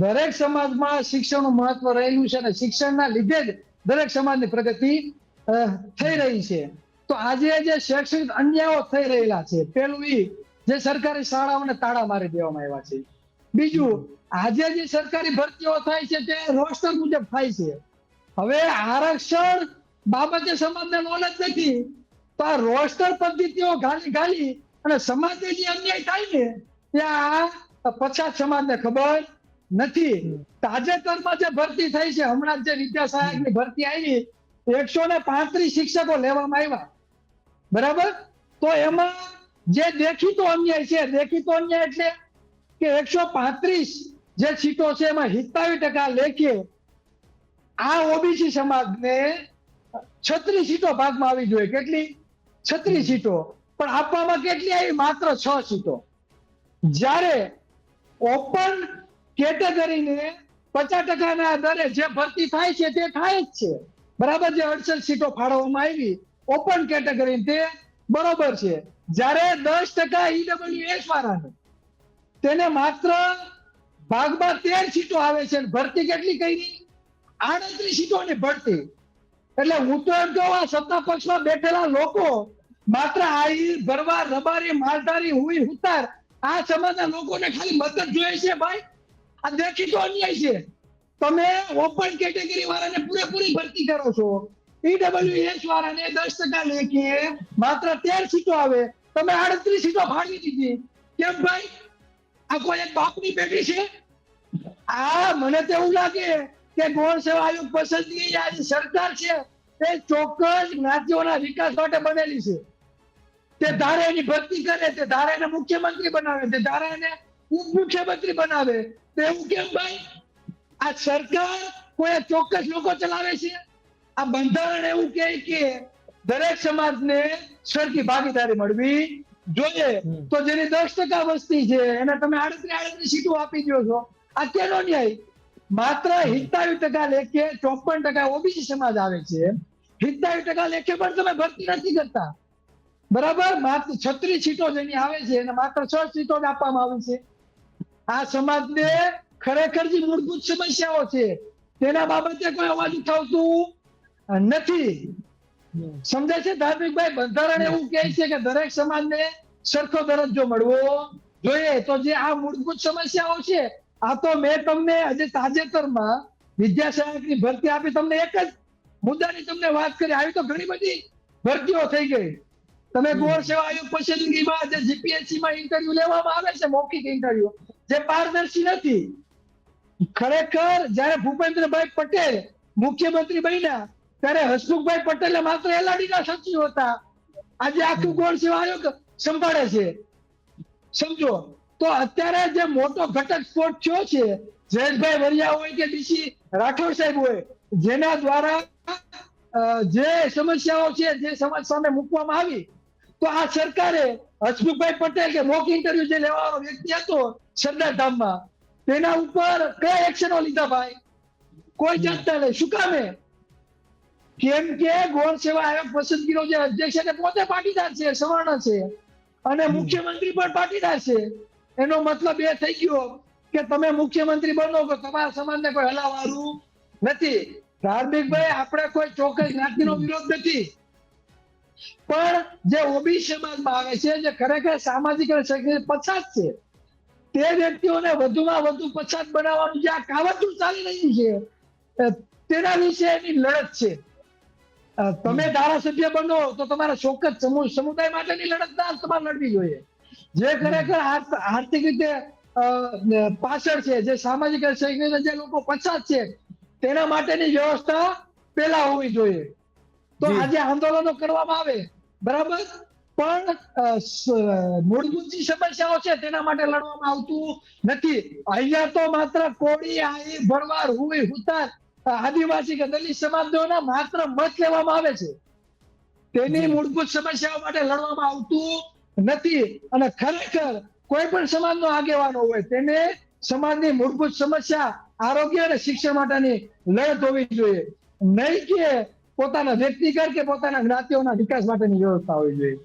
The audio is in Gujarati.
દરેક સમાજમાં શિક્ષણનું મહત્વ રહેલું છે અને શિક્ષણના લીધે જ દરેક સમાજની પ્રગતિ થઈ રહી છે. તો આજે જે શૈક્ષણિક અન્યાયો થઈ રહેલા છે, પેલું જે સરકારી શાળાઓને તાળા મારી દેવામાં આવ્યા છે. બીજું, આજે જે સરકારી ભરતીઓ થાય છે તે રોસ્ટર મુજબ થાય છે. હવે આરક્ષણ બાબતે સમાજને નોલેજ નથી, તો આ રોસ્ટર પદ્ધતિઓ ગાલી અને સમાજને જે અન્યાય થાય ને ત્યાં પછાત સમાજને ખબર નથી. તાજેતરમાં જે ભરતી થઈ છે, હમણાં જે વિદ્યા સહાયકની ભરતી આવી, 135 શિક્ષકો લેવામાં આવ્યા, બરાબર. તો એમાં જે દેખીતો અન્યાય છે, દેખીતો અન્યાય એટલે કે 135 જે સીટો છે એમાં 27% લેખે આ ઓબીસી સમાજને 36 સીટો ભાગમાં આવી જોઈએ. કેટલી? 36 સીટો. પણ આપવામાં કેટલી આવી? માત્ર 6 સીટો. જ્યારે ઓપન કેટેગરીને 50%ના દરે જે ભરતી થાય છે તે થાય જ છે, બરાબર. જે 68 સીટો ફાળવવામાં આવી ઓપન કેટેગરી તે બરોબર છે. જ્યારે 10% ઈડબ્લ્યુએસ વાળાને તેને માત્ર ભાગમાં 13 સીટો આવે છે. ભરતી કેટલી કરી? 38 સીટોની ભરતી. એટલે હું તો એમ કહું, આ સત્તા પક્ષમાં બેઠેલા લોકો માત્ર આઈ ભરવા, રબારી, માલધારી, હુઈ, હુતાર આ સમાજના લોકોને ખાલી મદદ જોઈએ છે. ભાઈ, આ દેખીતો અન્યાય છે. તમે ઓપન કેટેગરી વાળાને પૂરેપૂરી ભરતી કરો છો, ઈડબ્લ્યુએસ વાળાને 10% લેખે માત્ર 13 સીટો આવે, તમે 38 સીટો ફાળવી દીધી. કેમ ભાઈ? આ કોઈ એક બાપની પેઢી છે? આ મને તો એવું લાગે કે ગૌણ સેવા આયોગ પસંદગી આ જે સરકાર છે તે ચોક્કસ જ્ઞાતિઓના વિકાસ માટે બનેલી છે. તે ધારે એની ભરતી કરે, તે ધારે એને મુખ્યમંત્રી બનાવે, તે ધારે એને ઉપમુખ્યમંત્રી બનાવે. તો એવું કેમ ભાઈ? આ સરકાર કોઈ ચોક્કસ લોકો ચલાવે છે? આ બંધારણ એવું કહે કે દરેક સમાજને સરખી ભાગીદારી મળવી જોઈએ. તો જેની 10% વસ્તી છે એને તમે 38 સીટો આપી દો છો. આ કેનો ન્યાય? માત્ર 27% લેખે 54% ઓબીસી સમાજ આવે છે, 27% લેખે પણ તમે ભરતી નથી કરતા, બરાબર. માત્ર 36 સીટો જેની આવે છે એને માત્ર 6 સીટો જ આપવામાં આવી છે. આ સમાજને ખરેખર જે મૂળભૂત સમસ્યાઓ છે તેના બાબતે કોઈ અવાજ ઉઠાવતું નથી. સમજાય છે ધાર્મિકભાઈ? બંધારણ એવું કહે છે કે દરેક સમાજને સરખો દરજ્જો મળવો જોઈએ. તો જે આ મૂળભૂત સમસ્યાઓ છે, આ તો મેં તમને આજે તાજેતરમાં વિદ્યા સહાયકની ભરતી આપી, તમને એક જ મુદ્દાની તમને વાત કરી. આવી તો ઘણી બધી ભરતીઓ થઈ ગઈ. તમે ગૌણ સેવા આયોગ પસંદગીમાં જે જીપીએસસીમાં ઇન્ટરવ્યુ લેવામાં આવે છે, મૌખિક ઇન્ટરવ્યુ, જે પારદર્શી નથી. ખરેખર જયારે ભૂપેન્દ્રભાઈ પટેલ મુખ્યમંત્રી બન્યા ત્યારે હસમુખભાઈ પટેલે માત્ર એલઆરડીના સચિવ હતા. આજે આખું ગૌણ સેવા આયોગ સંભાળે છે, સમજો. તો અત્યારે જે મોટો ઘટક સ્ફોટ થયો છે, જયેશભાઈ વરિયા હોય કે ડીસી રાઠોડ સાહેબ હોય, જેના દ્વારા જે સમસ્યાઓ છે જે સમાજ સામે મૂકવામાં આવી, તો આ સરકારે હસમુખભાઈ પટેલ કે મોક ઇન્ટરવ્યુ જે લેવાનો વ્યક્તિ હતો સરદાર ધામમાં, તેના ઉપર કયા એક્શનો લીધા ભાઈ? કોઈ જાણતા નહીં. શું કામે? કેમ કે ગૌણ સેવા આયોગ પસંદગીનો જે અધ્યક્ષ છે તે પોતે પાટીદાર છે, સવર્ણ છે, અને મુખ્યમંત્રી પણ પાટીદાર છે. એનો મતલબ એ થઈ ગયો કે તમે મુખ્યમંત્રી બનો તો તમારા સમાજને કોઈ હલાવવાનું નથી. ધાર્મિકભાઈ, આપણે કોઈ ચોક્કસ જ્ઞાતિનો વિરોધ નથી, પણ જે ઓબીસી સમાજમાં આવે છે, જે ખરેખર સામાજિક અને શૈક્ષણિક પછાત છે, તે વ્યક્તિઓને વધુમાં વધુ પછાત બનાવવાનું જે આ કાવતરું ચાલી રહ્યું છે તેના વિશે એની લડત છે. તમે ધારાસભ્ય બનો તો તમારા ચોક્કસ સમુદાય માટેની લડત તમારે લડવી જોઈએ. જે ખરેખર આર્થિક રીતે પાછળ છે, જે સામાજિક અને શૈક્ષણિક જે લોકો પછાત છે, તેના માટેની વ્યવસ્થા પેલા હોવી જોઈએ. તો આજે આંદોલનો કરવામાં આવે, બરાબર, પણ મૂળભૂત જે સમસ્યાઓ છે તેના માટે લડવામાં આવતું નથી. અહીંયા તો માત્ર કોળી, આહી, ભરવાડ, હુઈ, હુતાર, આદિવાસી કે દલિત સમાજોના માત્ર મત લેવામાં આવે છે. તેની મૂળભૂત સમસ્યાઓ માટે લડવામાં આવતું નથી. અને ખરેખર કોઈ પણ સમાજનો આગેવાનો હોય તેને સમાજની મૂળભૂત સમસ્યા, આરોગ્ય અને શિક્ષણ માટેની લડત હોવી જોઈએ, નહીં કે પોતાના વ્યક્તિગત કે પોતાના જ્ઞાતિઓના વિકાસ માટેની વ્યવસ્થા હોવી જોઈએ.